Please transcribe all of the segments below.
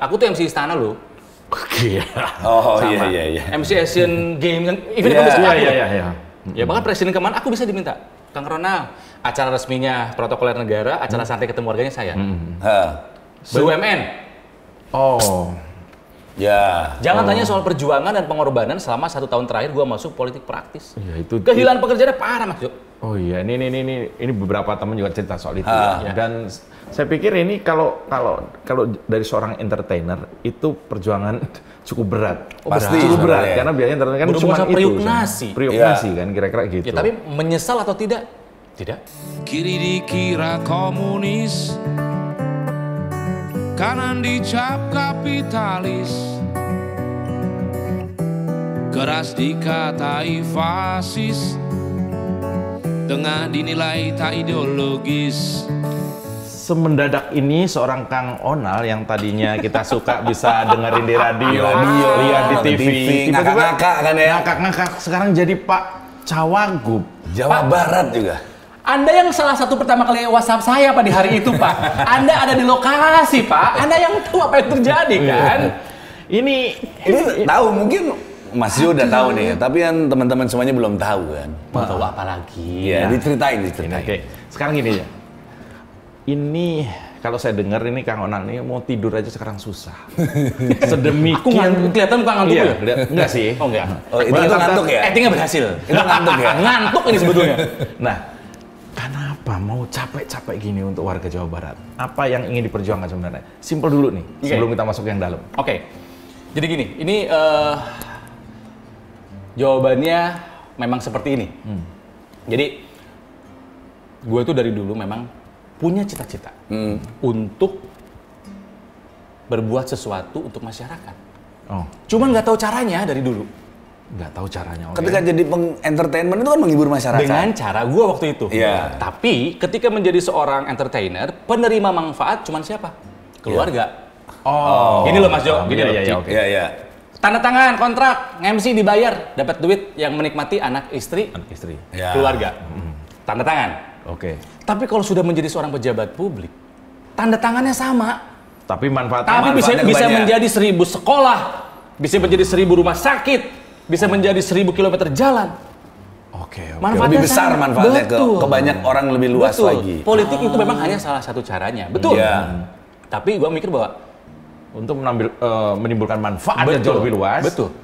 Aku tuh MC Istana loh. Oke. Oh iya. MC Asian Games, event aku bisa Iya. Ya bahkan presiden kemana aku bisa diminta. Kang Ronald, acara resminya protokoler negara, acara santai ketemu warganya saya. BUMN. Oh. Ya. Jangan tanya soal perjuangan dan pengorbanan selama 1 tahun terakhir gua masuk politik praktis. Iya, itu Kehilangan pekerjaannya parah, Mas Jo. Oh iya, ini beberapa teman juga cerita soal itu ya. Dan saya pikir ini kalau dari seorang entertainer itu perjuangan cukup berat. Pasti cukup berat ya. karena biasanya entertainer kan cuma itu. Priuk-nasi kan kira-kira gitu. Ya, tapi menyesal atau tidak? Tidak. Kiri dikira komunis, kanan dicap kapitalis, keras dikatai fasis, tengah dinilai tak ideologis. Semendadak ini seorang Kang Onal yang tadinya kita suka bisa dengerin di radio, lihat di TV, ngakak-ngakak kan ya. Ngakak-ngakak sekarang jadi Pak Cawagup Jawa Barat juga. Anda yang salah satu pertama kali WhatsApp saya Pak di hari itu Pak. Anda ada di lokasi Pak. Anda yang tahu apa yang terjadi kan. Ini tahu mungkin Mas Jo udah tahu nih, tapi kan teman-teman semuanya belum tahu kan. Mau tahu apa lagi? Iya, diceritain. Oke. Sekarang gini ya. Ini kalau saya dengar ini Kang Onal ini mau tidur aja sekarang susah. Sedemikian kelihatan bukan ngantuk ya? Enggak sih. Oh enggak. Oh, itu ngantuk ya? Actingnya berhasil. Itu ngantuk ya? Ngantuk ini sebetulnya. Nah, kenapa mau capek-capek gini untuk warga Jawa Barat? Apa yang ingin diperjuangkan sebenarnya? Simpel dulu nih, sebelum kita masuk yang dalam. Oke. Jadi gini, ini jawabannya memang seperti ini. Jadi, gue tuh dari dulu memang punya cita-cita untuk berbuat sesuatu untuk masyarakat. Oh. Cuman nggak tahu caranya dari dulu. Nggak tahu caranya. Okay. Ketika jadi entertainment itu kan menghibur masyarakat. Dengan cara gue waktu itu. Iya. Tapi ketika menjadi seorang entertainer, penerima manfaat cuman siapa? Keluarga. Oh. Gini loh Mas Jo, gini loh. Iya. Tanda tangan kontrak, MC dibayar, dapat duit yang menikmati anak istri, Ya. keluarga. Tanda tangan. Oke. Tapi kalau sudah menjadi seorang pejabat publik, tanda tangannya sama. Tapi manfaatnya Tapi bisa kebanyakan. menjadi 1000 sekolah, bisa menjadi 1000 rumah sakit, bisa menjadi 1000 kilometer jalan. Oke. Manfaatnya Lebih besar sama. manfaatnya Betul. ke banyak orang lebih luas Betul. lagi. Politik itu memang hanya salah satu caranya. Betul. Iya. Tapi gua mikir bahwa untuk menimbulkan manfaat yang jauh lebih luas. Betul.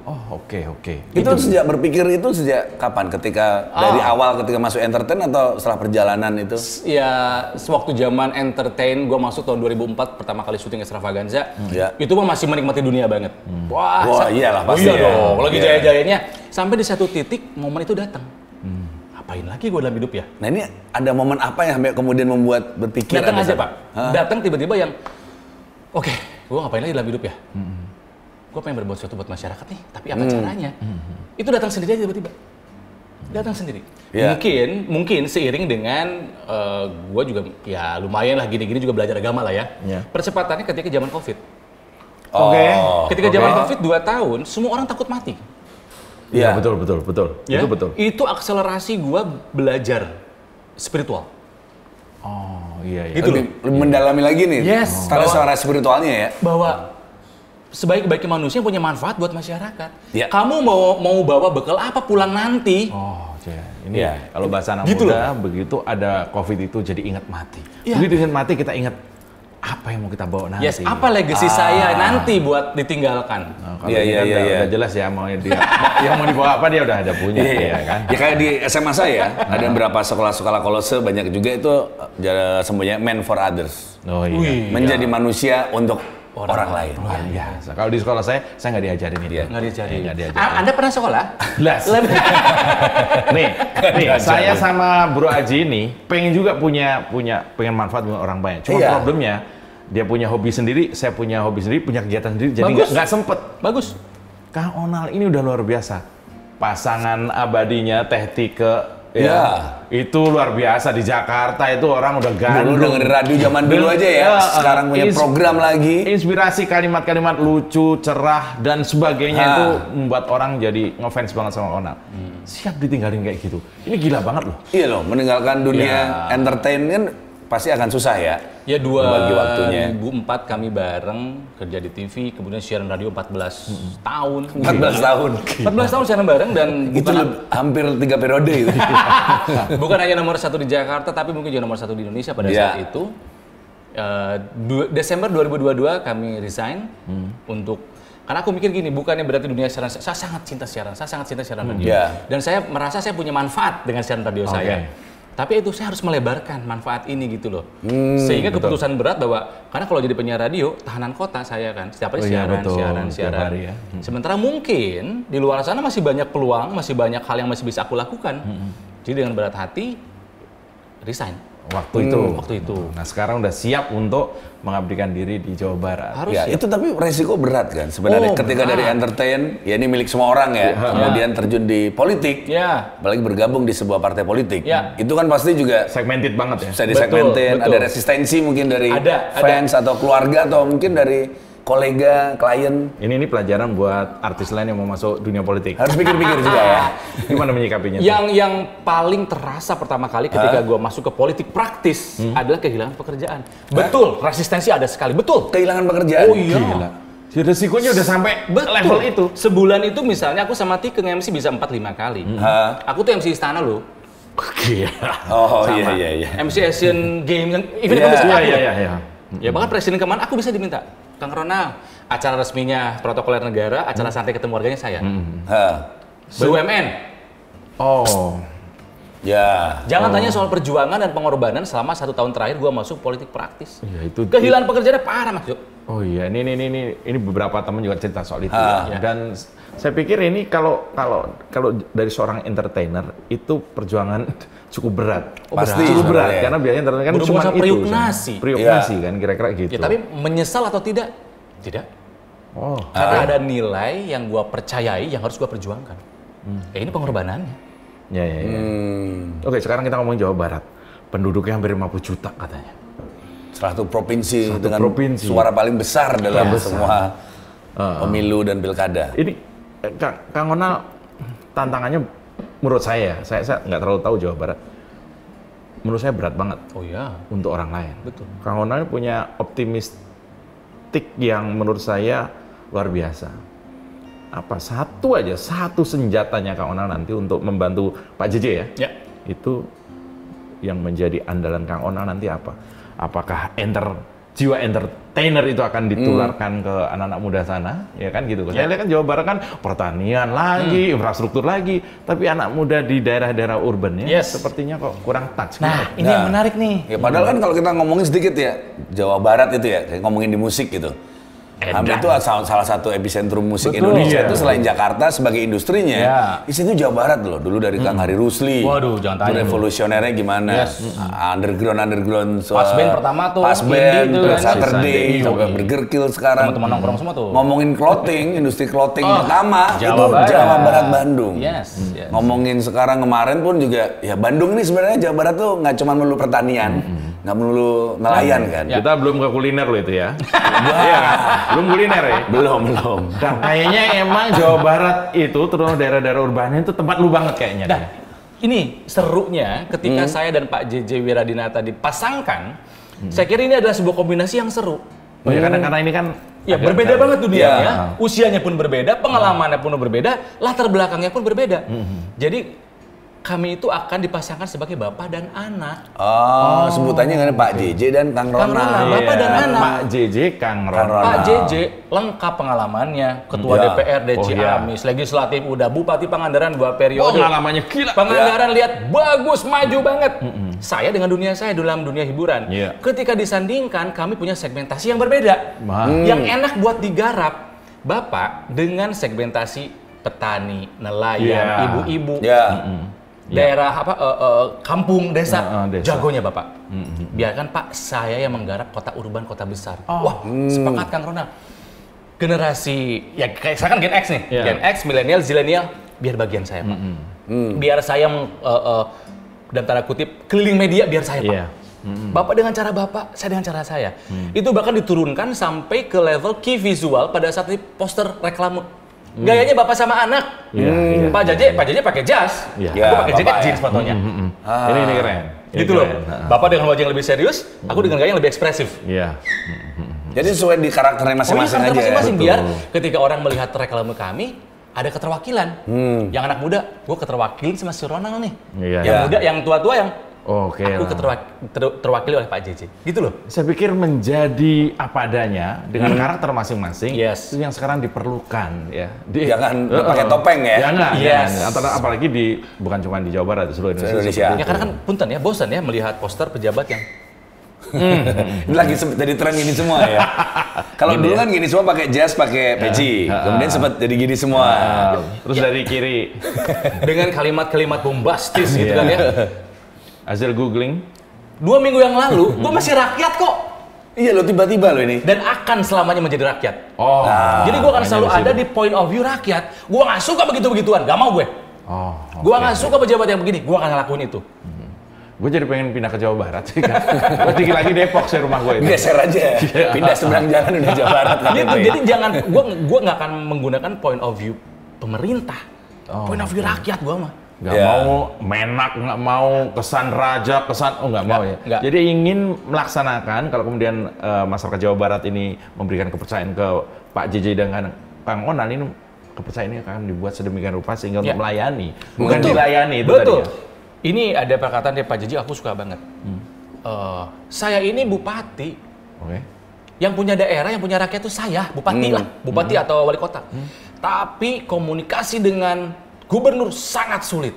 Oh, oke. Itu sejak berpikir itu sejak kapan? Ketika dari awal ketika masuk entertain atau setelah perjalanan itu? Ya, sewaktu zaman entertain, gue masuk tahun 2004 pertama kali syuting Extravaganza. Itu mah masih menikmati dunia banget. Wah, iyalah pasti. Iya dong, lagi jaya-jayanya. Sampai di satu titik momen itu datang. Apain lagi gue dalam hidup ya? Nah ini ada momen apa yang sampai kemudian membuat berpikir? Datang aja Pak. Datang tiba-tiba yang, oke, gue ngapain lagi dalam hidup ya? Gue pengen berbuat sesuatu buat masyarakat nih, tapi apa caranya? Itu datang sendiri aja tiba-tiba. Datang sendiri. Yeah. Mungkin seiring dengan gue juga ya lumayan lah gini-gini juga belajar agama lah ya. Yeah. Percepatannya ketika zaman Covid. Oke. Ketika zaman Covid 2 tahun, semua orang takut mati. Iya, betul. Ya? Itu betul. Itu akselerasi gue belajar spiritual. Oh, iya. Gitu lebih mendalami lagi nih. Yes. Karena suara spiritualnya ya. Bahwa sebaik-baiknya manusia punya manfaat buat masyarakat. Ya. Kamu mau bawa bekal apa pulang nanti? Oh, ini kalau bahasa anak Gitu muda begitu ada Covid itu jadi ingat mati. Iya. Begitu ingat mati kita ingat apa yang mau kita bawa nanti. Yes, apa legacy saya nanti buat ditinggalkan? Nah, kalau udah jelas ya mau dia yang mau dibawa apa dia udah ada punya ya kan. Ya kayak di SMA saya ada beberapa sekolah-sekolah kolose banyak juga itu semuanya man for others. Oh iya. Menjadi manusia untuk orang lain. Luar biasa. Kalau di sekolah saya nggak diajarin itu. Nggak diajarin. Nggak diajarin. Anda pernah sekolah? Jelas. nih, saya sama Bro Aji ini pengen juga pengen manfaat buat orang banyak. Cuma problemnya dia punya hobi sendiri, saya punya hobi sendiri, punya kegiatan sendiri, jadi nggak sempet. Bagus. Kang Onal ini udah luar biasa. Pasangan abadinya Teh Tike. Ya. Itu luar biasa di Jakarta itu orang udah gandrung. Dulu dengerin radio zaman dulu aja ya. Sekarang punya program lagi. Inspirasi kalimat-kalimat lucu, cerah dan sebagainya itu membuat orang jadi ngefans banget sama Onal. Siap ditinggalin kayak gitu. Ini gila banget loh. Iya loh, meninggalkan dunia entertainment pasti akan susah ya. Ya Membagi waktunya. 2004 kami bareng kerja di TV, kemudian siaran radio 14 tahun. 14 tahun. 14 tahun siaran bareng dan Itu hampir 3 periode itu. bukan hanya nomor 1 di Jakarta, tapi mungkin juga nomor 1 di Indonesia pada saat itu. Desember 2022 kami resign untuk, karena aku mikir gini, bukannya berarti dunia siaran, saya sangat cinta siaran, radio. Dan saya merasa saya punya manfaat dengan siaran radio saya. Tapi itu saya harus melebarkan manfaat ini gitu loh. Sehingga keputusan berat bahwa, karena kalau jadi penyiar radio, tahanan kota saya kan, setiap hari siaran. Hari, ya. Sementara mungkin di luar sana masih banyak peluang, masih banyak hal yang masih bisa aku lakukan. Jadi dengan berat hati, resign. Waktu itu. Nah sekarang udah siap untuk mengabdikan diri di Jawa Barat. Harus ya, itu tapi resiko berat kan sebenarnya ketika dari entertain, ya ini milik semua orang ya, kemudian terjun di politik, apalagi bergabung di sebuah partai politik, itu kan pasti juga segmented banget ya. Bisa disegmentin, ada resistensi mungkin dari fans atau keluarga atau mungkin dari kolega, klien. Ini pelajaran buat artis lain yang mau masuk dunia politik. Harus pikir-pikir juga ya. Gimana menyikapinya? Yang paling terasa pertama kali ketika gue masuk ke politik praktis adalah kehilangan pekerjaan. Betul, resistensi ada sekali. Betul. Kehilangan pekerjaan. Oh iya. Gila. Risikonya udah sampai level itu. Sebulan itu misalnya aku sama Tikeng MC bisa 4-5 kali. Aku tuh MC Istana loh. Gila. Oh iya. MC Asian Games, event besar. Iya. Ya bahkan presiden kemana aku bisa diminta. Kang Ronald, acara resminya protokoler negara, acara santai ketemu warganya saya. BUMN. Oh. Ya. Jangan tanya soal perjuangan dan pengorbanan selama 1 tahun terakhir gua masuk politik praktis. Iya, itu kehilangan pekerjaannya parah Mas Jo. Oh iya, ini beberapa teman juga cerita soal itu. Dan saya pikir ini kalau dari seorang entertainer itu perjuangan cukup berat. Pasti cukup berat karena biasanya entertainer kan cuma itu. Prioknasi kan kira-kira gitu. Ya, tapi menyesal atau tidak? Tidak. Oh. Karena ada nilai yang gua percayai yang harus gua perjuangkan. Ini pengorbanannya. Ya. Oke, sekarang kita ngomongin Jawa Barat. Penduduknya hampir 50 juta katanya. Salah satu provinsi dengan suara paling besar dalam semua pemilu dan pilkada. Ini Kang Ronald, tantangannya menurut saya nggak terlalu tahu Jawa Barat. Menurut saya berat banget. Oh iya. Untuk orang lain. Betul. Kang Ronald punya optimistik yang menurut saya luar biasa. Satu senjatanya Kang Ronald nanti untuk membantu Pak JJ ya? Ya. Itu yang menjadi andalan Kang Ronald nanti apa? Apakah jiwa entertainer itu akan ditularkan ke anak-anak muda sana, ya kan gitu. Saya lihat kan Jawa Barat kan pertanian lagi, infrastruktur lagi, tapi anak muda di daerah-daerah urban sepertinya kok kurang touch. Nah, ini yang menarik nih. Ya padahal kan kalau kita ngomongin sedikit ya, Jawa Barat itu ya, kayak ngomongin di musik gitu. Hampir itu salah satu epicentrum musik Indonesia itu selain Jakarta sebagai industrinya. Di situ Jawa Barat loh, dulu dari Kang Hari Rusli. Waduh, jangan tanya. Revolusionernya gimana? Underground. Pas band pertama tuh. Pas band, Saturday, sampai Burger Kill sekarang. Teman-teman nongkrong semua tuh. Ngomongin clothing, industri clothing pertama itu Jawa Barat Bandung. Ngomongin sekarang kemarin pun juga, ya Bandung ini sebenarnya Jawa Barat tuh nggak cuma melulu pertanian. Nggak melulu nelayan kan. Kita belum ke kuliner loh itu ya. Iya kan? Belum kuliner ya? Belum. Nah, kayaknya emang Jawa Barat itu, terutama daerah-daerah urbannya itu tempat lu banget kayaknya. Nah, ini serunya ketika saya dan Pak JJ Wiradinata dipasangkan, saya kira ini adalah sebuah kombinasi yang seru. Oh ya, karena ini kan ya berbeda banget dunianya, usianya pun berbeda, pengalamannya pun berbeda, latar belakangnya pun berbeda. Jadi kami itu akan dipasangkan sebagai bapak dan anak. Oh, sebutannya kan Pak JJ dan Kang Ronald. Bapak dan anak. Pak JJ, Kang Ronald. Pak JJ lengkap pengalamannya, ketua DPR, Ciamis, legislatif udah, Bupati Pangandaran 2 periode. Pengalamannya gila. Pangandaran lihat bagus, maju banget. Saya dengan dunia saya dalam dunia hiburan. Ketika disandingkan, kami punya segmentasi yang berbeda. Yang enak buat digarap. Bapak dengan segmentasi petani, nelayan, ibu-ibu. Daerah kampung, desa. Jagonya Bapak. Biarkan Pak saya yang menggarap kota urban, kota besar. Wah, sepakat Kang Ronald. Generasi, ya kayak saya kan Gen X nih. Gen X, milenial, zilenial, biar bagian saya Pak. Biar saya, dalam tanda kutip, keliling media, biar saya Pak. Bapak dengan cara Bapak, saya dengan cara saya. Itu bahkan diturunkan sampai ke level key visual pada saat di poster reklame. Gayanya Bapak sama anak. Pak JJ pakai jas. Aku pakai jaket jeans fotonya. Ini keren. Gitu loh. Bapak dengan wajah yang lebih serius, aku dengan gaya yang lebih ekspresif. Iya. Jadi sesuai di karakternya masing-masing aja. Masing-masing biar ketika orang melihat reklame kami ada keterwakilan. Yang anak muda, gue keterwakilin sama si Ronald nih. Yang muda, yang tua-tua yang aku terwakili oleh Pak JJ. Gitu loh. Saya pikir menjadi apa adanya dengan karakter masing-masing itu yang sekarang diperlukan ya. Jangan pakai topeng ya. Jangan. Apalagi bukan cuma di Jawa Barat, seluruh Indonesia. Ya karena kan punten ya, bosan ya melihat poster pejabat yang Ini lagi jadi tren gini semua ya. Kalau dulu kan gini semua pakai jas, pakai peci. Kemudian sempat jadi gini semua. Terus dari kiri dengan kalimat-kalimat bombastis gitu kan ya. Hasil googling 2 minggu yang lalu, gue masih rakyat kok. Iya lo tiba-tiba lo ini. Dan akan selamanya menjadi rakyat. Jadi gue akan selalu ada di point of view rakyat. Gue nggak suka begitu-begituan, nggak mau gue. Gue nggak suka pejabat yang begini, gue akan ngelakuin itu. Gue jadi pengen pindah ke Jawa Barat sih kan. Gue tinggi lagi Depok sih rumah gue itu. Geser aja, pindah seberang jalan udah Jawa Barat. Jadi jangan, gue nggak akan menggunakan point of view pemerintah. Point of view rakyat gue mah. Nggak mau menak, nggak mau kesan raja, nggak mau ya. Enggak. Jadi ingin melaksanakan, kalau kemudian masyarakat Jawa Barat ini memberikan kepercayaan ke Pak JJ dengan Kang Onal, ini kepercayaan ini akan dibuat sedemikian rupa sehingga untuk melayani, bukan dilayani itu tadi ya. Ini ada perkataan dari Pak JJ, aku suka banget. Saya ini bupati. Yang punya daerah, yang punya rakyat itu saya, bupati lah, bupati atau wali kota. Tapi komunikasi dengan gubernur sangat sulit.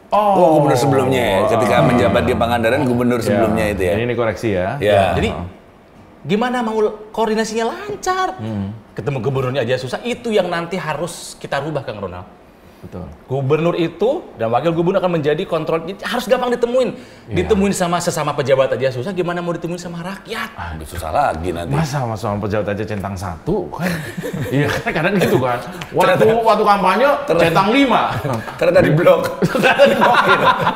Gubernur sebelumnya ya, ketika menjabat di Pangandaran, gubernur sebelumnya itu ya. Ini koreksi ya. Jadi gimana mau koordinasinya lancar? Ketemu gubernurnya aja susah. Itu yang nanti harus kita rubah, Kang Ronald. Betul. Gubernur itu dan wakil gubernur akan menjadi kontrol, harus gampang ditemuin. Ditemuin sama sesama pejabat aja susah, gimana mau ditemuin sama rakyat? Susah lagi nanti. Masa sama pejabat aja centang 1 kan? Iya kan kadang gitu kan. Waktu kampanye centang 5. Ternyata di blok.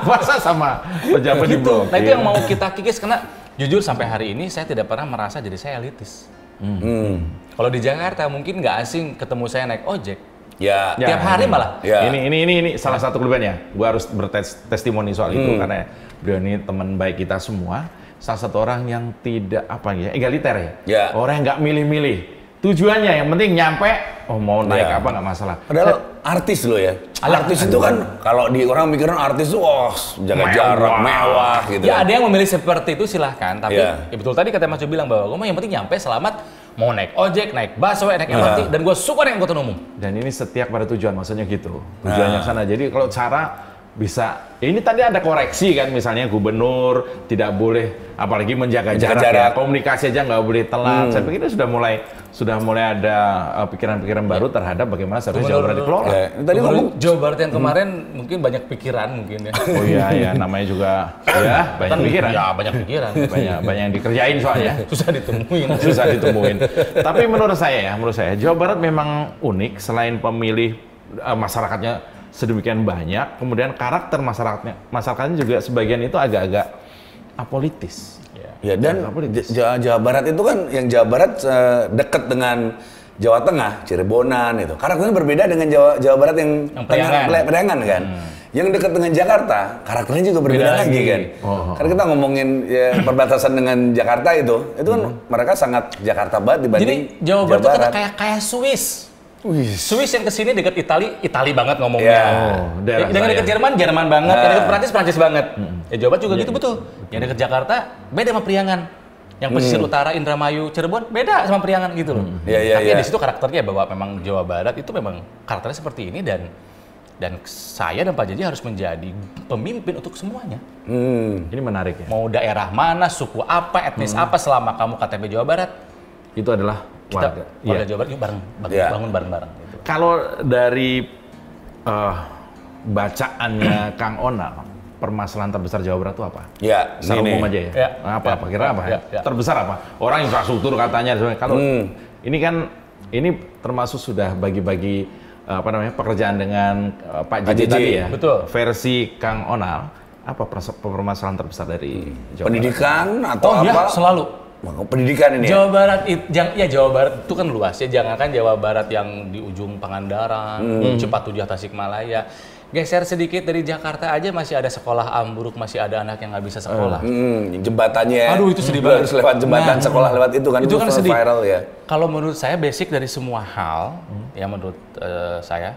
Masa sama pejabat di blok. Nah itu yang mau kita kikis, karena jujur sampai hari ini saya tidak pernah merasa jadi saya elitis. Kalau di Jakarta mungkin nggak asing ketemu saya naik ojek. Tiap hari malah. Ini salah satu kelebihannya. Gue harus bertestimoni soal itu karena beliau ini teman baik kita semua. Salah satu orang yang tidak egaliter ya. Orang yang nggak milih-milih. Tujuannya yang penting nyampe. Mau naik apa nggak masalah. Padahal artis loh ya. Artis itu kan kalau di orang mikirin artis itu jaga jarak, mewah gitu. Ya ada yang memilih seperti itu silahkan. Tapi ya betul tadi kata Mas Jo bilang bahwa gue mah yang penting nyampe selamat. Mau naik ojek, naik busway, naik MRT, dan gue suka naik angkutan umum. Dan ini setia pada tujuan, maksudnya gitu. Tujuannya sana. Jadi kalau cara bisa, ya ini tadi ada koreksi kan, misalnya gubernur tidak boleh, apalagi menjaga jarak. Ya, komunikasi aja nggak boleh telat. Saya pikir sudah mulai ada pikiran-pikiran baru terhadap bagaimana seharusnya Jawa Barat dikelola. Tadi ngomong Jawa Barat yang kemarin mungkin banyak pikiran mungkin ya. Oh iya, namanya juga ya banyak pikiran. Ya banyak pikiran. banyak yang dikerjain soalnya. Susah ditemuin. Tapi menurut saya Jawa Barat memang unik selain pemilih masyarakatnya sedemikian banyak, kemudian karakter masyarakatnya juga sebagian itu agak-agak apolitis. Ya dan Jawa Barat itu kan yang Jawa Barat dekat dengan Jawa Tengah, Cirebonan itu. Karakternya berbeda dengan Jawa Barat yang Periangan kan. Yang dekat dengan Jakarta, karakternya juga berbeda lagi kan. Karena kita ngomongin perbatasan dengan Jakarta itu kan mereka sangat Jakarta banget dibanding Jawa Barat itu kayak Swiss. Swiss yang kesini dekat Itali banget ngomongnya. Dengan dekat Jerman banget. Yang dekat Prancis banget. Ya Jawa Barat juga gitu betul. Yang dekat Jakarta beda sama Priangan. Yang pesisir utara Indramayu, Cirebon beda sama Priangan gitu loh. Tapi di situ karakternya bahwa memang Jawa Barat itu memang karakternya seperti ini dan saya dan Pak JJ harus menjadi pemimpin untuk semuanya. Ini menarik ya. Mau daerah mana, suku apa, etnis apa, selama kamu KTP Jawa Barat itu adalah warga Jawa Barat, yuk bangun bareng-bareng. Gitu. Kalau dari bacaannya Kang Onal, permasalahan terbesar Jawa Barat itu apa? Secara umum aja ya. Apa? Kira apa? Terbesar apa? Orang infrastruktur katanya. Kalau ini kan termasuk sudah bagi-bagi pekerjaan dengan Pak JJ tadi ya. Betul. Versi Kang Onal, apa permasalahan terbesar dari Jawa Pendidikan Barat? atau apa? Selalu. Pendidikan ini Jawa Barat Jawa Barat itu kan luas ya, jangankan Jawa Barat yang di ujung Pangandaran, Cepat 7 Tasikmalaya. Geser sedikit dari Jakarta aja masih ada sekolah ambruk, masih ada anak yang nggak bisa sekolah. Jembatannya. Aduh itu sedih banget. Harus lewat jembatan sekolah lewat itu kan sedih. Viral ya. Kalau menurut saya basic dari semua hal, ya menurut saya,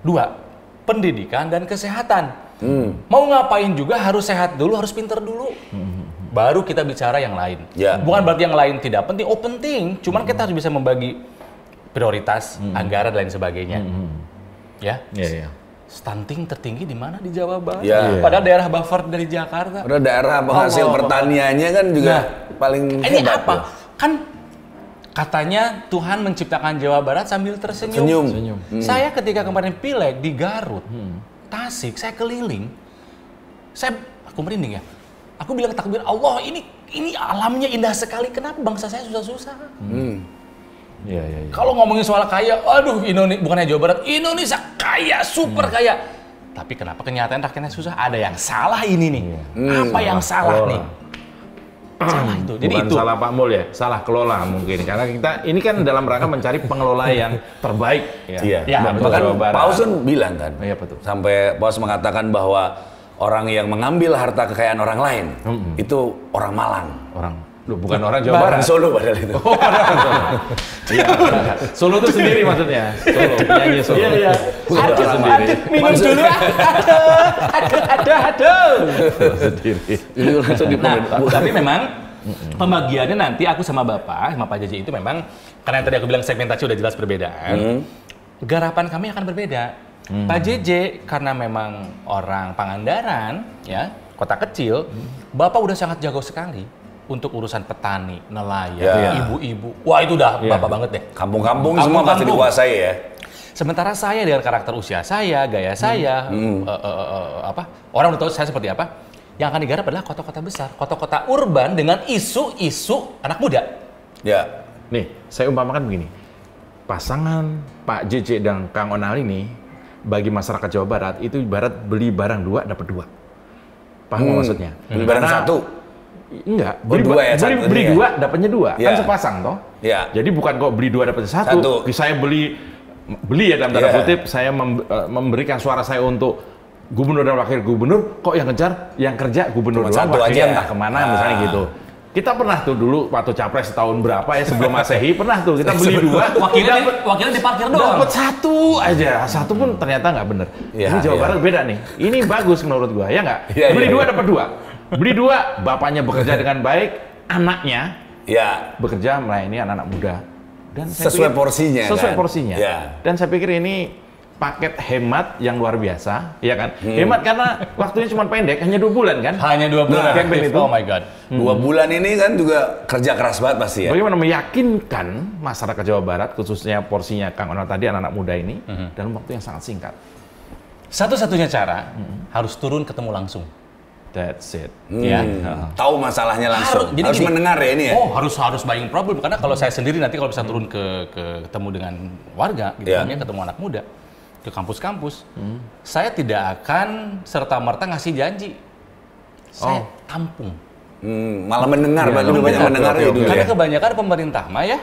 2, pendidikan dan kesehatan. Mau ngapain juga harus sehat dulu, harus pinter dulu. Baru kita bicara yang lain. Ya. Bukan berarti yang lain tidak penting, penting. Cuman kita harus bisa membagi prioritas, anggaran dan lain sebagainya. Ya. Stunting tertinggi di mana? Di Jawa Barat. Ya. Padahal daerah buffer dari Jakarta. Padahal daerah penghasil pertaniannya kan juga paling ini hebat. apa? Kan katanya Tuhan menciptakan Jawa Barat sambil tersenyum. Saya ketika kemarin pileg di Garut, Tasik, saya keliling. Aku merinding ya. Aku bilang takbir, Allah ini alamnya indah sekali. Kenapa bangsa saya susah-susah? Iya. Kalau ngomongin soal kaya, aduh Indonesia bukannya Jawa Barat, Indonesia kaya, super kaya. Tapi kenapa kenyataan rakyatnya susah? Ada yang salah ini nih. Apa yang salah nih? Salah itu. Jadi Bukan itu salah Pak Mul ya, salah kelola mungkin. Karena kita ini kan dalam rangka mencari pengelola yang terbaik. Iya. Untuk Jawa Barat. Paus kan bilang kan. Iya betul. Sampai Paus mengatakan bahwa orang yang mengambil harta kekayaan orang lain itu orang Malang. Bukan orang Jawa Barat. Solo padahal itu. Iya. Solo itu sendiri maksudnya. Solo, penyanyi Solo. Iya. Solo sendiri. Minum dulu. Aduh. Sendiri. Tapi memang pembagiannya nanti aku sama Bapak, sama Pak JJ itu memang karena tadi aku bilang segmentasi udah jelas perbedaan. Garapan kami akan berbeda. Pak JJ karena memang orang Pangandaran, ya, kota kecil, Bapak udah sangat jago sekali untuk urusan petani, nelayan, ibu-ibu. Wah itu udah Bapak banget deh. Kampung-kampung semua pasti dikuasai ya. Sementara saya dengan karakter usia saya, gaya saya, orang udah tahu saya seperti apa. Yang akan digarap adalah kota-kota besar, kota-kota urban dengan isu-isu anak muda. Ya, nih saya umpamakan begini. Pasangan Pak JJ dan Kang Onal ini bagi masyarakat Jawa Barat itu ibarat beli barang 2 dapat 2. Paham maksudnya? Beli barang 1. Enggak, beli 2 dapatnya 2. Kan sepasang toh. Iya. Jadi bukan kok beli 2 dapatnya 1. Saya beli ya dalam tanda kutip, saya memberikan suara saya untuk gubernur dan wakil gubernur, kok yang kerja gubernur doang, wakilnya entah kemana misalnya gitu. Kita pernah tuh dulu waktu capres tahun berapa ya sebelum Masehi pernah tuh kita beli 2, wakilnya diparkir doang. Dapat 1 aja, 1 pun ternyata nggak bener. Ini Jawa Barat beda nih. Ini bagus menurut gua, ya nggak? Beli 2 dapat 2. Beli 2, bapaknya bekerja dengan baik, anaknya bekerja melayani anak-anak muda. Dan sesuai porsinya. Sesuai porsinya. Dan saya pikir ini paket hemat yang luar biasa, ya kan? Hemat karena waktunya cuma pendek, hanya 2 bulan kan? Hanya 2 bulan. Campaign itu. Oh my God. 2 bulan ini kan juga kerja keras banget pasti ya. Bagaimana meyakinkan masyarakat Jawa Barat, khususnya porsinya Kang Onal tadi, anak-anak muda ini, dalam waktu yang sangat singkat? Satu-satunya cara harus turun ketemu langsung. That's it. Tahu masalahnya langsung. Harus mendengar ya ini ya. Oh, harus buying problem karena kalau saya sendiri nanti kalau bisa turun ke ketemu dengan warga, gitu ketemu anak muda, ke kampus-kampus, saya tidak akan serta-merta ngasih janji. Saya tampung. Malah mendengar, lebih banyak mendengar itu. Karena kebanyakan pemerintah mah ya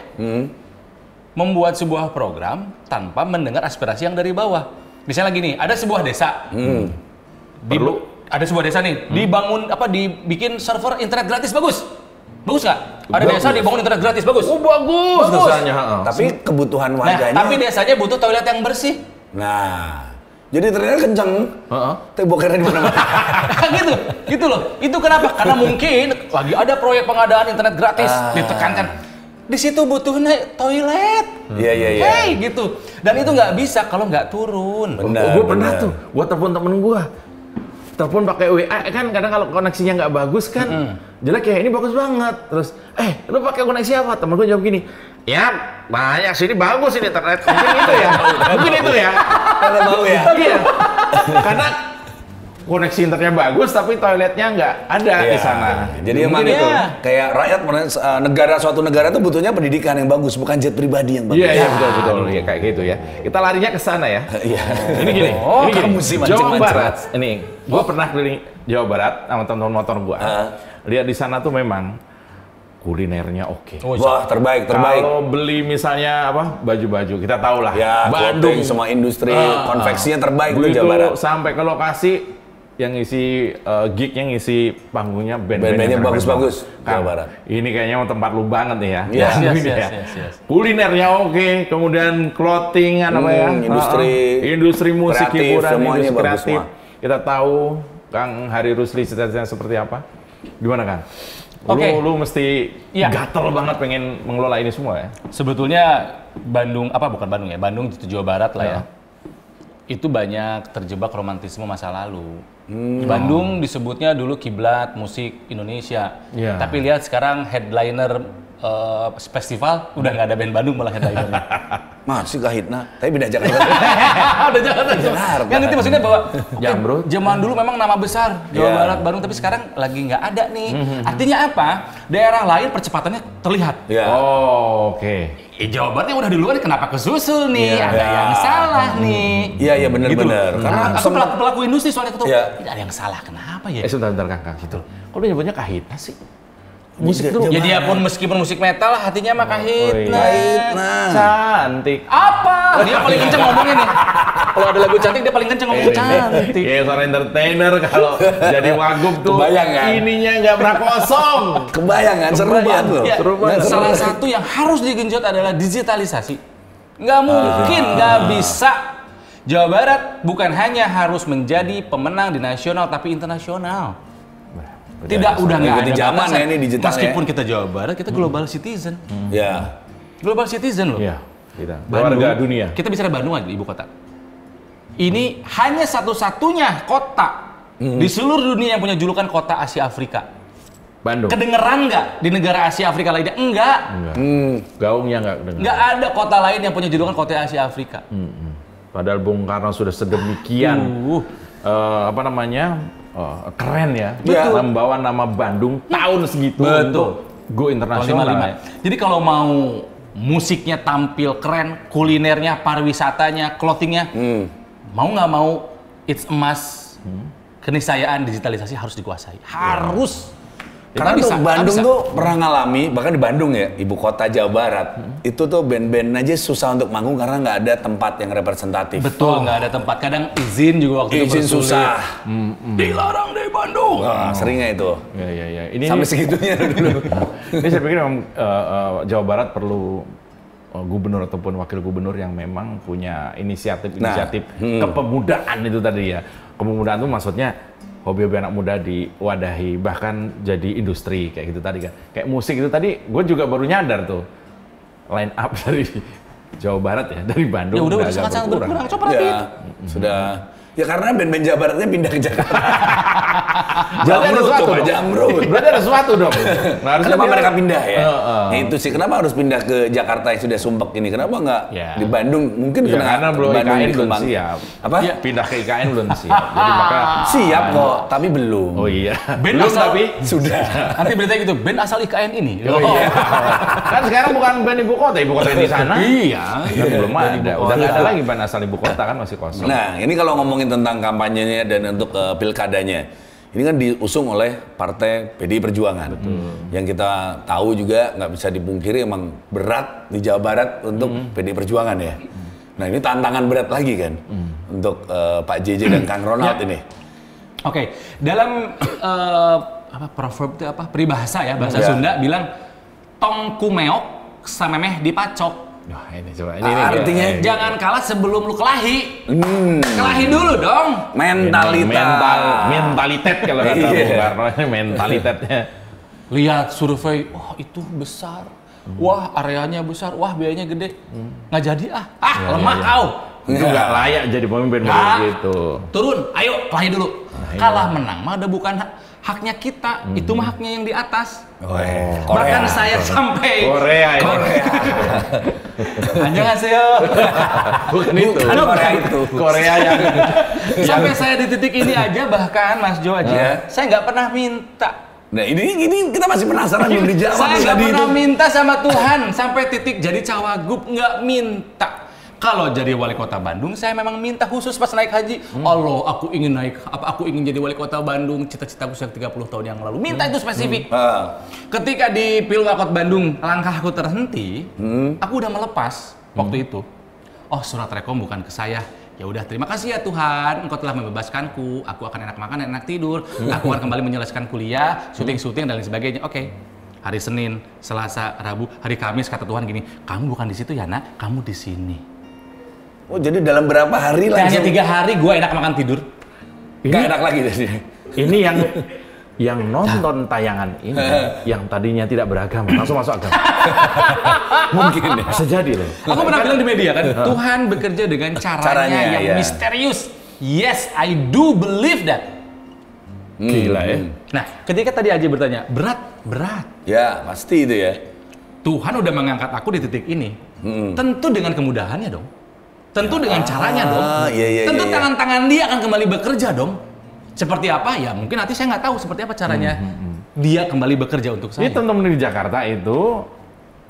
membuat sebuah program tanpa mendengar aspirasi yang dari bawah. Misalnya gini, ada sebuah desa. Ada sebuah desa nih, dibikin server internet gratis, bagus nggak? Ada desa dibangun internet gratis, bagus. Oh bagus. Desanya. Tapi kebutuhan warganya. Tapi desanya butuh toilet yang bersih. Nah, jadi ternyata kenceng. Tapi bokernya di mana-mana. gitu loh. Itu kenapa? Karena mungkin lagi ada proyek pengadaan internet gratis, ditekankan. Di situ butuhnya toilet. Iya. Gitu. Dan itu nggak bisa kalau nggak turun. Gue pernah tuh, gue telepon temen gue. Telepon pakai WA kan kadang kalau koneksinya nggak bagus kan jelek ya, ini bagus banget. Terus lu pakai koneksi apa? Temen gue jawab gini, ya banyak sini bagus ini internet. Mungkin itu ya karena bau ya. Iya, karena koneksi internetnya bagus tapi toiletnya nggak ada di sana. Jadi emang itu kayak rakyat suatu negara tuh butuhnya pendidikan yang bagus, bukan jet pribadi yang bagus. Iya betul ya kayak gitu ya. Kita larinya ke sana ya. Ini gini. Jawa Barat. Ini gue pernah keliling Jawa Barat sama teman-teman motor gue. Lihat di sana tuh memang kulinernya oke. Wah, terbaik. Kalau beli misalnya baju-baju, kita tahu lah. Ya, Bandung semua industri konveksinya terbaik tuh Jawa Barat. Sampai ke lokasi yang ngisi gig-nya, ngisi panggungnya band-bandnya bagus-bagus Jawa Barat. Ini kayaknya tempat lu banget nih ya. Yes. Kulinernya oke, kemudian clothing industri musik kreatif, hiburan, semuanya industri bagus kreatif. semua. Kita tahu Kang Hari Rusli cita-citanya seperti apa. Gimana Kang? Lu mesti gatel banget pengen mengelola ini semua ya. Sebetulnya Bandung itu Jawa Barat lah ya. Itu banyak terjebak romantisme masa lalu. Bandung disebutnya dulu kiblat musik Indonesia. Tapi lihat sekarang headliner festival udah nggak ada band Bandung malah headlinernya. Masih Kahitna, tapi beda Jakarta. Udah Jakarta. Yang itu maksudnya bahwa zaman dulu memang nama besar Jawa Barat, Bandung, tapi sekarang lagi nggak ada nih. Artinya apa? Daerah lain percepatannya terlihat. Oke. Jawa Baratnya udah duluan, kenapa kesusul nih? Ada yang salah nih. Iya benar-benar. Gitu. Karena aku pelaku industri soalnya itu ada yang salah. Kenapa ya? Sebentar Kang gitu. Kok dia nyebutnya Kahitna sih? Musik dulu. Ya dia pun meskipun musik metal hatinya mah Kahitna. Cantik. Apa? Dia paling kenceng ngomongnya nih. Kalau ada lagu cantik dia paling kenceng ngomong cantik. Ya seorang entertainer kalau jadi wagub tuh kebayang, ininya nggak pernah kosong. Kebayang kan? Seru banget loh. Salah satu yang harus digenjot adalah digitalisasi. Nggak mungkin, nggak bisa. Jawa Barat bukan hanya harus menjadi pemenang di nasional tapi internasional. Udah nggak ada zaman ya ini digital. Meskipun kita Jawa Barat, kita global citizen. Global citizen loh. Kita warga dunia. Kita bicara Bandung aja, ibu kota. Ini hanya satu-satunya kota di seluruh dunia yang punya julukan kota Asia Afrika. Bandung. Kedengeran nggak di negara Asia Afrika lainnya? Enggak. Gaungnya nggak kedengeran. Nggak ada kota lain yang punya julukan kota Asia Afrika. Padahal Bung Karno sudah sedemikian keren ya, membawa nama Bandung tahun segitu untuk go internasional. Jadi kalau mau musiknya tampil keren, kulinernya, pariwisatanya, clothingnya, mau nggak mau, it's a must. Keniscayaan digitalisasi harus dikuasai, harus. Karena untuk Bandung tuh pernah ngalami, bahkan di Bandung ya, ibu kota Jawa Barat, itu tuh band-band aja susah untuk manggung karena nggak ada tempat yang representatif. Betul, nggak ada tempat. Kadang izin juga waktu itu susah. Dilarang dari Bandung. Wah, seringnya itu. Ini sampai segitunya dulu. Ini saya pikir memang Jawa Barat perlu gubernur ataupun wakil gubernur yang memang punya inisiatif kepemudaan itu tadi ya. Kepemudaan itu maksudnya hobi-hobi anak muda diwadahi, bahkan jadi industri kayak gitu tadi kan. Kayak musik itu tadi, gue juga baru nyadar tuh line up dari Jawa Barat ya, dari Bandung. Ya udah sangat berkurang. Coba perhatiin. Sudah. Ya karena band-band Jawa Baratnya pindah ke Jakarta. Jamrut. Berarti ada sesuatu dong. Kenapa mereka pindah ya? Ya itu sih, kenapa harus pindah ke Jakarta yang sudah sumpek ini? Kenapa nggak di Bandung? Mungkin karena belum IKN belum siap. Apa? Pindah ke IKN belum siap. Jadi maka siap kok, tapi belum. Oh iya. Band belum tapi sudah. Nanti beritanya gitu, band asal IKN ini. Oh iya. Kan sekarang bukan band ibu kota di sana. Iya. Kan belum ada. Udah nggak ada lagi band asal ibu kota kan masih kosong. Nah ini kalau ngomongin tentang kampanyenya dan untuk pilkadanya, ini kan diusung oleh Partai PDI Perjuangan. Yang kita tahu juga nggak bisa dipungkiri emang berat di Jawa Barat untuk PDI Perjuangan ya. Nah ini tantangan berat lagi kan untuk Pak JJ dan Kang Ronald ini. Oke, dalam proverb itu peribahasa ya, bahasa Sunda bilang tong kumeok samemeh dipacok. Wah, ini coba. Ini artinya jangan kalah sebelum lu kelahi. Kelahi dulu dong. Mentalitas kalau kata Bung Karno, mentalitasnya. Lihat survei, wah itu besar. Wah areanya besar, wah biayanya gede. Nggak jadi lemah kau. Itu nggak layak jadi pemimpin gitu. Turun, ayo kelahi dulu. Kalah menang mah ada bukan haknya kita, itu mah haknya yang di atas. Bahkan saya sampai Korea. Annyeonghaseyo. Bukan itu. Korea yang sampai saya di titik ini aja, bahkan Mas Jo aja, saya nggak pernah minta. Nah ini kita masih penasaran belum dijawab. Saya nggak pernah minta sama Tuhan sampai titik jadi cawagup, nggak minta. Kalau jadi wali kota Bandung, saya memang minta khusus pas naik haji. Allah, aku ingin jadi wali kota Bandung, cita-citaku sejak 30 tahun yang lalu. Minta itu spesifik. Ketika di Pilwal Kota Bandung, langkah aku terhenti, aku udah melepas waktu itu. Oh, surat rekom bukan ke saya. Ya udah, terima kasih ya Tuhan, Engkau telah membebaskanku. Aku akan enak makan, enak tidur. Aku akan kembali menyelesaikan kuliah, syuting-syuting dan lain sebagainya. Oke. Hari Senin, Selasa, Rabu, hari Kamis kata Tuhan gini, kamu bukan di situ ya nak, kamu di sini. Oh jadi dalam berapa hari langsung? Hanya 3 hari gue enak makan tidur. Gak enak lagi dari sini. Ini yang nonton tayangan ini, yang tadinya tidak beragama, langsung masuk agama. Mungkin ya. Bisa jadi loh. Aku pernah bilang di media kan, Tuhan bekerja dengan caranya yang misterius. Yes, I do believe that. Gila ya. Nah, ketika tadi Aji bertanya, berat. Ya, pasti itu ya. Tuhan udah mengangkat aku di titik ini. Tentu dengan kemudahannya dong. Tentu dengan caranya dong. Tentu tangan-tangan dia akan kembali bekerja dong. Seperti apa? Ya mungkin nanti saya nggak tahu seperti apa caranya dia kembali bekerja untuk saya. Ini teman-teman di Jakarta itu,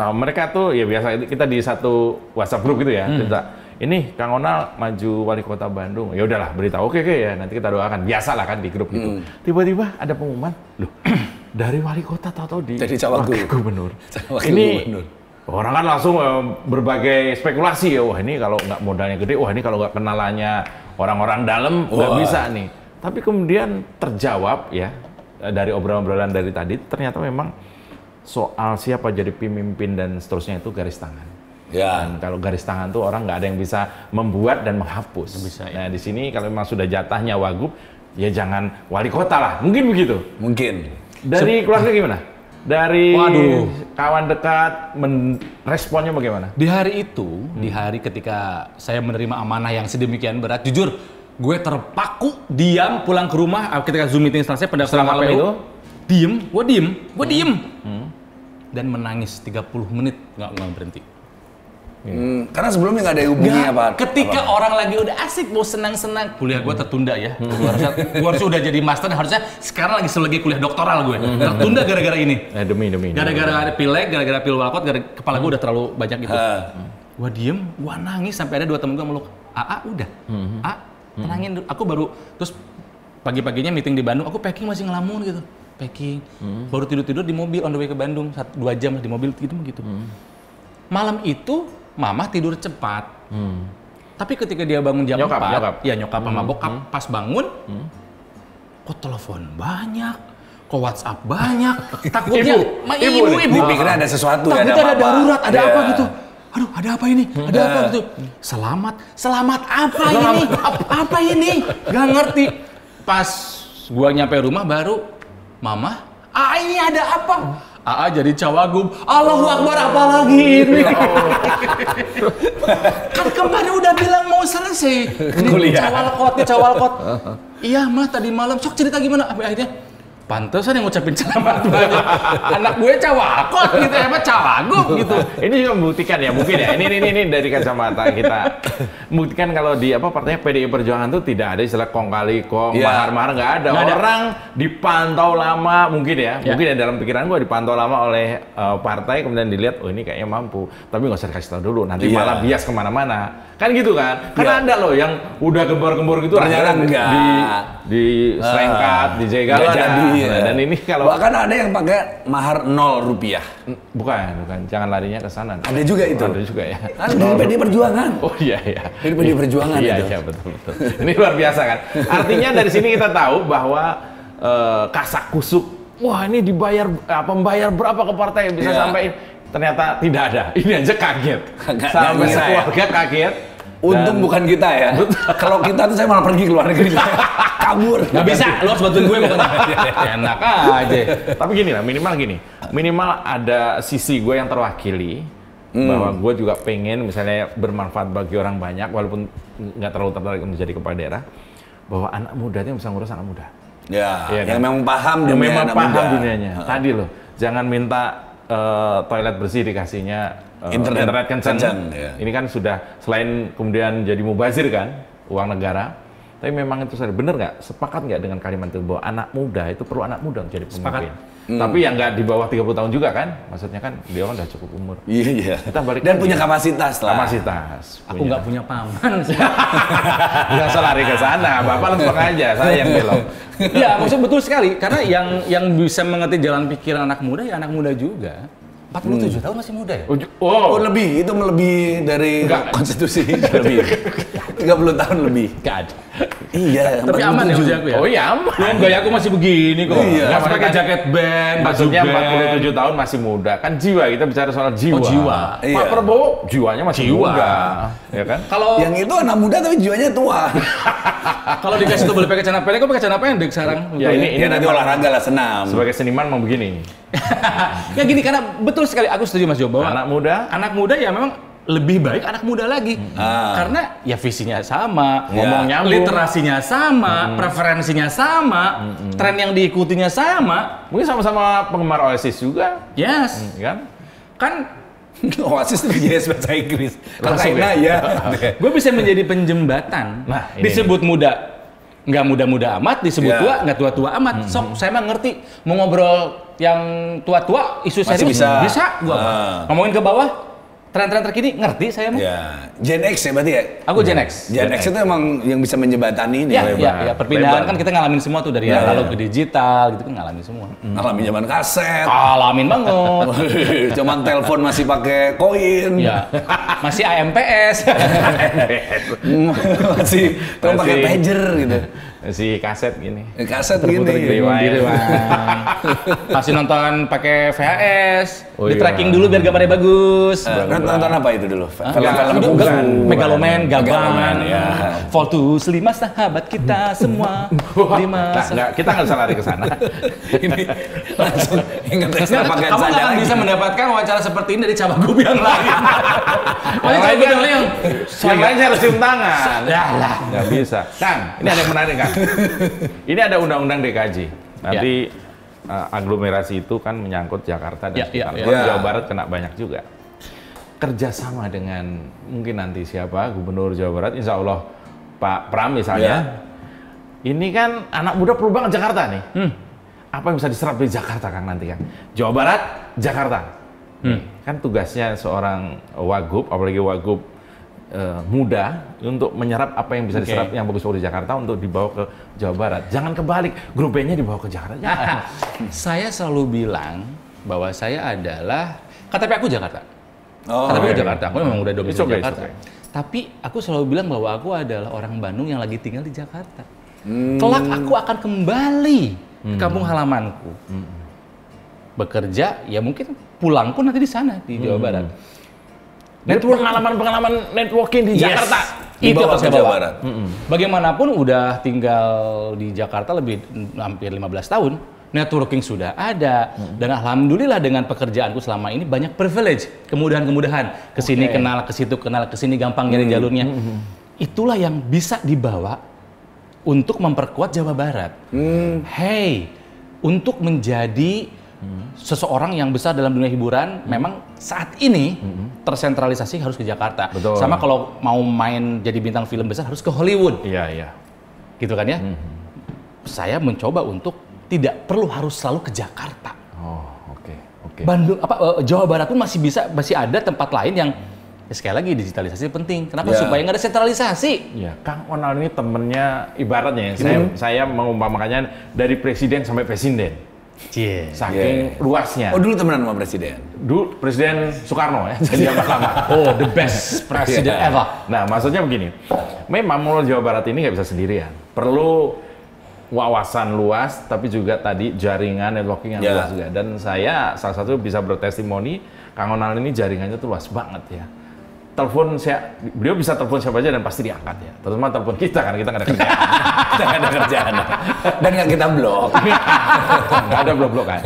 mereka tuh ya biasa kita di satu WhatsApp grup gitu ya. Cerita, ini Kang Onal maju wali kota Bandung. Ya udahlah beritahu, oke ya nanti kita doakan. Biasalah kan di grup gitu. Tiba-tiba ada pengumuman, loh dari wali kota tahu-tahu jadi cawagup gubernur. Ini orang kan langsung berbagai spekulasi ya. Wah ini kalau nggak modalnya gede, wah ini kalau nggak kenalannya orang-orang dalam nggak bisa nih. Tapi kemudian terjawab ya dari obrolan-obrolan dari tadi ternyata memang soal siapa jadi pemimpin dan seterusnya itu garis tangan. Ya. Dan kalau garis tangan tuh orang nggak ada yang bisa membuat dan menghapus. Bisa, ya. Nah di sini kalau memang sudah jatahnya wagub, ya jangan wali kota lah. Mungkin begitu. Mungkin. Dari keluarga gimana? Dari kawan dekat responnya bagaimana? Di hari itu, di hari ketika saya menerima amanah yang sedemikian berat, jujur gue terpaku, diam, pulang ke rumah ketika Zoom meeting selesai pendaftaran KPU. Gue diem. Dan menangis 30 menit nggak berhenti. Karena sebelumnya nggak ada hubungannya apa. Ketika orang lagi udah asik mau senang-senang, kuliah gue tertunda ya. Gue harusnya udah jadi master dan harusnya sekarang lagi kuliah doktoral gue. Tertunda gara-gara ini. Demi. Gara-gara pilek, gara-gara pilwalkot, kepala gue udah terlalu banyak gitu. Gue diem, gue nangis sampai ada 2 temen gue meluk. Udah. Tenangin dulu. Aku baru terus pagi-paginya meeting di Bandung, aku packing masih ngelamun gitu. Packing. Baru tidur-tidur di mobil on the way ke Bandung, 2 jam di mobil gitu. Malam itu Mama tidur cepat. Tapi ketika dia bangun jam 4, nyokap sama bokap pas bangun, kok telepon banyak, kok WhatsApp banyak. Takutnya ibu. Dipikirnya ada sesuatu ya, ada darurat, ada apa gitu. Aduh, ada apa ini? Ada apa gitu? Selamat apa ini? Apa ini? Gak ngerti. Pas gua nyampe rumah baru, Mama, ini ada apa? jadi cawagup. Allahu Akbar, apa lagi ini? Kan kemarin udah bilang mau selesai. Ini cawalkot. Iya mah tadi malam. Sok cerita gimana? Akhirnya pantesan yang ngucapin selamat banyak. Anak gue cawalkot gitu ya, cawagup gitu. Ini juga membuktikan ya, mungkin ya. Ini dari kacamata kita. Membuktikan kalau di partainya PDI Perjuangan tuh tidak ada istilah kong kali kong, mahar-mahar nggak ada. Orang dipantau lama mungkin ya. Mungkin ya dalam pikiran gue dipantau lama oleh partai kemudian dilihat, oh ini kayaknya mampu. Tapi nggak usah dikasih tahu dulu, nanti malah bias kemana-mana. Kan gitu kan? Karena ada loh yang udah gembor-gembor gitu. Ternyata enggak. Di selengkat, di jegal. Dan ini kalau bahkan ada yang pakai mahar 0 rupiah. Bukan, jangan larinya ke sana. Ada juga itu. Ada juga ya. Dari PDI Perjuangan. Oh iya. Dari PDI Perjuangan itu. Iya, betul. Ini luar biasa kan. Artinya dari sini kita tahu bahwa kasak kusuk, wah ini membayar berapa ke partai bisa sampai ternyata tidak ada. Ini aja kaget. Sampai sekeluarga kaget. Untung bukan kita ya. Kalau kita tuh saya malah pergi ke luar negeri. Kabur. Nggak bisa, lo harus bantuin gue pokoknya. Enak aja. Tapi gini lah, minimal ada sisi gue yang terwakili. Bahwa gue juga pengen misalnya bermanfaat bagi orang banyak, walaupun nggak terlalu tertarik untuk jadi kepala daerah. Bahwa anak muda itu bisa ngurus anak muda. Ya yang memang paham dunianya. Tadi loh, jangan minta toilet bersih dikasihnya internet kencang. Ini kan sudah selain kemudian jadi mubazir kan, uang negara, Tapi memang itu bener nggak? Sepakat nggak dengan kalimat itu bahwa anak muda itu perlu anak muda menjadi pemimpin? Tapi yang nggak di bawah 30 tahun juga kan? Maksudnya kan dia kan udah cukup umur. Iya. Kita balik dan punya kapasitas lah. Kapasitas. Aku nggak punya paman. Nggak usah lari ke sana. Bapak lempeng aja. Saya yang belok. Iya, maksudnya betul sekali. Karena yang bisa mengerti jalan pikiran anak muda ya anak muda juga. 47 tahun masih muda ya? Oh, lebih. Itu melebihi dari konstitusi. Lebih. 30 tahun lebih. Nggak ada. Iya. Tapi aman ya usia aku ya? Oh iya aman. Belum, gaya aku masih begini kok. Iya. Nggak pakai jaket band, Maksudnya baju 47 tahun masih muda. Kan jiwa, kita bicara soal jiwa. Oh, jiwa. Pak Iya. Prabowo jiwanya masih muda. Ya kan? Kalau Yang itu anak muda tapi jiwanya tua. kalau dikasih tuh boleh pakai celana pendek, aku pakai celana pendek sekarang. Ya ini Nanti memang olahraga lah, senam. sebagai seniman mau begini. Ya gini, karena betul sekali aku setuju Mas Jo bahwa anak muda ya memang lebih baik anak muda lagi. Karena ya visinya sama, ngomong nyambung, literasinya sama, preferensinya sama, tren yang diikutinya sama. Mungkin sama-sama penggemar Oasis juga. Yes. Kan Oasis itu yes bahasa Inggris. Langsung Karena ya. gue bisa menjadi penjembatan. Nah, ini. Disebut muda, nggak muda-muda amat, disebut tua, nggak tua-tua amat. Sok, saya mah ngerti. Mau ngobrol yang tua-tua, isu Masih serius, bisa. Gua ngomongin ke bawah, tren-tren terkini, ngerti saya mah. Ya, Gen X ya berarti ya? Aku Gen X. Gen X itu emang yang bisa menjembatani ini. Ya, perpindahan kan kita ngalamin semua tuh dari analog ke digital gitu kan ngalamin semua. Ngalamin zaman kaset. Alamin banget. Cuman telepon masih pakai koin. Ya, masih AMPS. masih pakai pager gitu. Si kaset gini. Kaset Terputar gini. gini. Masih nonton pakai VHS. Oh, Di iya. tracking dulu biar gambarnya bagus. Nonton apa itu dulu? Film Bukan. Megaloman, Gaban, ya. Voltus 5 sahabat kita semua. 5 Nggak, kita nggak usah lari ke sana. Ini langsung ingat pakaian Kamu nggak sadar akan lagi. bisa mendapatkan wawancara seperti ini dari cawagup yang lain. Makanya Yang lain cawagup yang lain Yang lain saya harus cium tangan. Ya lah. Nggak bisa. Kang, ini ada yang menarik kan? Ini ada undang-undang DKJ. Nanti aglomerasi itu kan menyangkut Jakarta dan sekitarnya. Jawa Barat kena banyak juga. Kerjasama dengan mungkin nanti siapa Gubernur Jawa Barat, Insya Allah Pak Pram misalnya. Ini kan anak muda perlu banget Jakarta nih. Apa yang bisa diserap dari Jakarta Kang nanti kan? Jawa Barat, Jakarta. Kan tugasnya seorang wagub, apalagi wagub muda untuk menyerap apa yang bisa diserap yang bagus-bagus di Jakarta untuk dibawa ke Jawa Barat. Jangan kebalik, grup bandnya dibawa ke Jakarta. Saya selalu bilang bahwa saya adalah KTP aku Jakarta. Oh, KTP aku Jakarta, aku memang udah domisili Okay, Jakarta. Tapi aku selalu bilang bahwa aku adalah orang Bandung yang lagi tinggal di Jakarta. Kelak aku akan kembali ke kampung halamanku. Bekerja, ya mungkin pulang pun nanti di sana di Jawa Barat. Pengalaman networking di Jakarta. Itu yang saya Jawa bawa. Barat. Bagaimanapun udah tinggal di Jakarta lebih hampir 15 tahun, networking sudah ada. Dan alhamdulillah dengan pekerjaanku selama ini banyak privilege, kemudahan-kemudahan. Kesini kenal, ke situ kenal, kesini gampang nyari jalurnya. Itulah yang bisa dibawa untuk memperkuat Jawa Barat. Hey, untuk menjadi seseorang yang besar dalam dunia hiburan, memang saat ini tersentralisasi harus ke Jakarta. Betul. Sama kalau mau main jadi bintang film besar harus ke Hollywood. Iya. Gitu kan ya? Saya mencoba untuk tidak perlu harus selalu ke Jakarta. Oh, oke. Bandung Jawa Barat pun masih ada tempat lain yang sekali lagi digitalisasi penting. Kenapa? Supaya nggak ada sentralisasi. Iya, Kang Onal ini temennya ibaratnya saya mengumpamakannya dari presiden sampai presiden. Saking luasnya. Oh, dulu temenan sama presiden. Dulu Presiden Soekarno ya, jadi yang pertama. Oh, the best president ever. Nah, maksudnya begini, memang mulai Jawa Barat ini nggak bisa sendirian. Perlu wawasan luas, tapi juga tadi jaringan networking yang luas juga. Dan saya salah satu bisa bertestimoni, Kang Onal ini jaringannya tuh luas banget ya. Telepon beliau bisa telepon siapa aja dan pasti diangkat ya. Terutama telepon kita kan, kita nggak ada kerjaan. Kita nggak ada kerjaan. Dan nggak kita blok. Nggak ada blok-blok kan.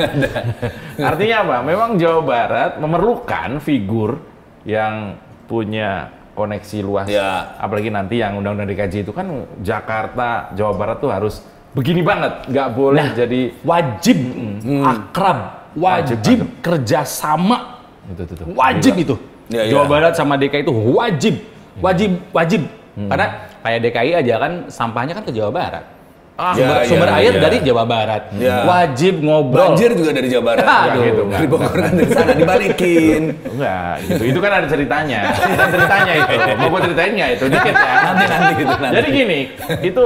Artinya apa? Memang Jawa Barat memerlukan figur yang punya koneksi luas. Apalagi nanti yang undang-undang DKJ itu kan Jakarta, Jawa Barat tuh harus begini banget. Nggak boleh jadi wajib akrab, wajib kerjasama. Wajib itu. Jawa Barat sama DKI itu wajib. Karena kayak DKI aja kan sampahnya kan ke Jawa Barat. Sumber air dari Jawa Barat. Wajib ngobrol. Banjir juga dari Jawa Barat. Gitu, dari Bogor kan dari sana dibalikin. Enggak, gitu. Itu kan ada ceritanya. Ada ceritanya itu. Mau gue ceritain nggak itu dikit ya? Nanti gitu. Jadi gini, itu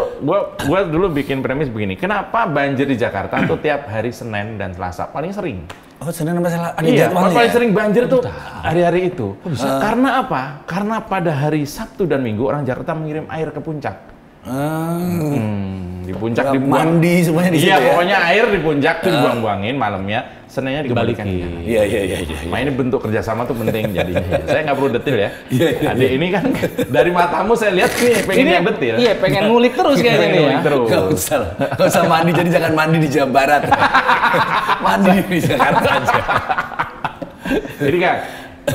gua dulu bikin premis begini. Kenapa banjir di Jakarta tuh tiap hari Senin dan Selasa paling sering? Oh, Senin sampai Selasa. Iya, paling sering banjir tuh hari-hari itu. Karena apa? Karena pada hari Sabtu dan Minggu orang Jakarta mengirim air ke puncak. Di puncak dibuang. Mandi semuanya di situ. Iya, pokoknya air di puncak tuh dibuang-buangin, malamnya Seninnya dikembalikan. Iya. Nah, ini bentuk kerjasama tuh penting jadinya. Saya nggak perlu detil ya. Adik ini kan dari matamu saya lihat nih pengen yang detil. Iya, pengen ngulik terus kayaknya nih ya. Gak usah mandi, jadi jangan mandi di Jawa Barat. Mandi di Jakarta aja. Jadi kan,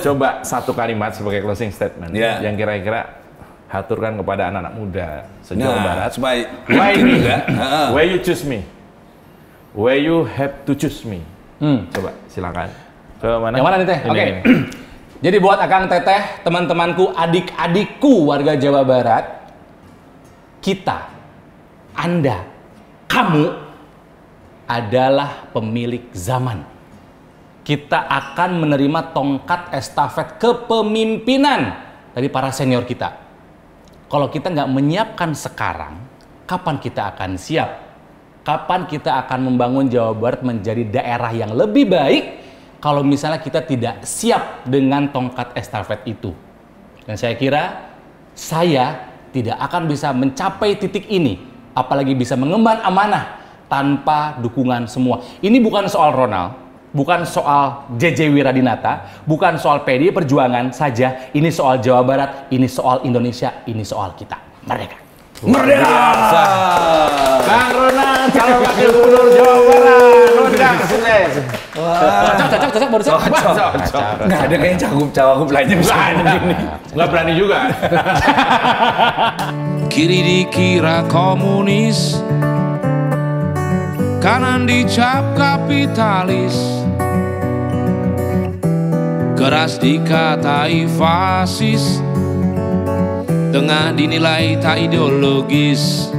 coba satu kalimat sebagai closing statement yang kira-kira haturkan kepada anak-anak muda se-Jawa Barat. Supaya why me? Why you choose me? Why you have to choose me? Coba silakan. Ke mana? Yang mana nih Teh? Oke. Jadi buat Akang Teteh, teman-temanku, adik-adikku warga Jawa Barat, kita, Anda, kamu adalah pemilik zaman. Kita akan menerima tongkat estafet kepemimpinan dari para senior kita. Kalau kita nggak menyiapkan sekarang, kapan kita akan siap? Kapan kita akan membangun Jawa Barat menjadi daerah yang lebih baik kalau misalnya kita tidak siap dengan tongkat estafet itu? Dan saya kira saya tidak akan bisa mencapai titik ini, apalagi bisa mengemban amanah tanpa dukungan semua. Ini bukan soal Ronald, bukan soal JJ Wiradinata, bukan soal PDI Perjuangan saja. Ini soal Jawa Barat, ini soal Indonesia, ini soal kita. Merdeka! Merdeka! Kang Ronald, calon wakil gubernur Jawa Barat, undang sukses. Cocok baru Cocok. Nggak ada kayaknya cawagup lainnya bisa begini. Nggak berani juga. Kiri dikira komunis, kanan dicap kapitalis, keras dikatai fasis, tengah dinilai tak ideologis.